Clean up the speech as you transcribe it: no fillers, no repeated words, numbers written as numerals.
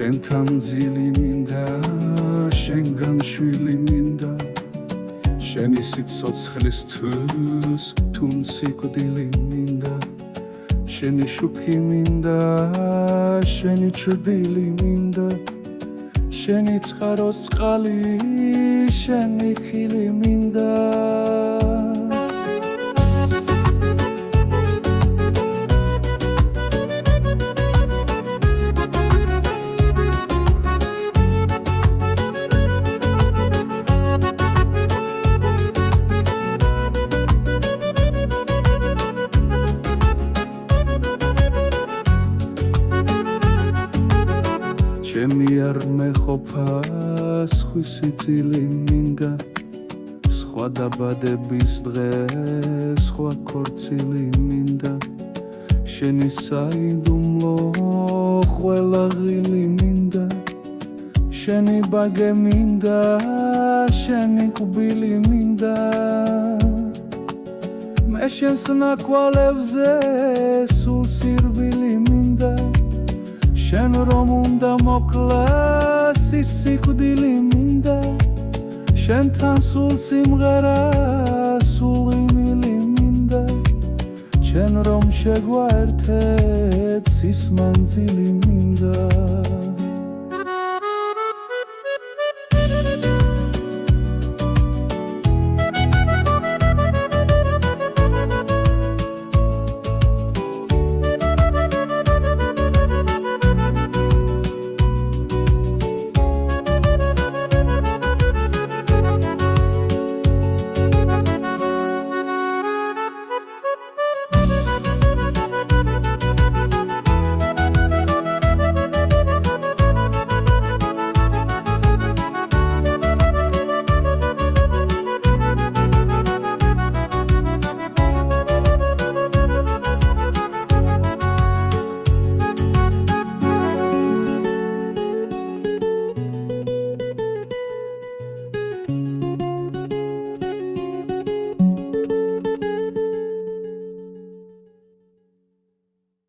შენთან ძილი მინდა, შენგან შვილი მინდა, შენი სიცოცხლისთვის თუნ სიკვდილი მინდა, შენი შუქი მინდა, შენი ჭრილი მინდა, შენი წყაროს წყალი, შენი ხილი მინდა. ჩემი არ მეყოფა სხვისი წილი მინდა, სხვა დაბადების დღე, სხვა ქორწილი მინდა, შენი საიდუმლო ყველა ღილი მინდა, შენი ბაგე მინდა, შენი კბილი მინდა, მე შენს ნაკვალებზე სულ სირბილი მინდა, შენ რომ უნდა მოკლას ის სიკვდილი მინდა, შენთან სულ სიმღერა, სულ იმილი მინდა, შენ რომ შეგვაერთეთ სისმანძილი მინდა.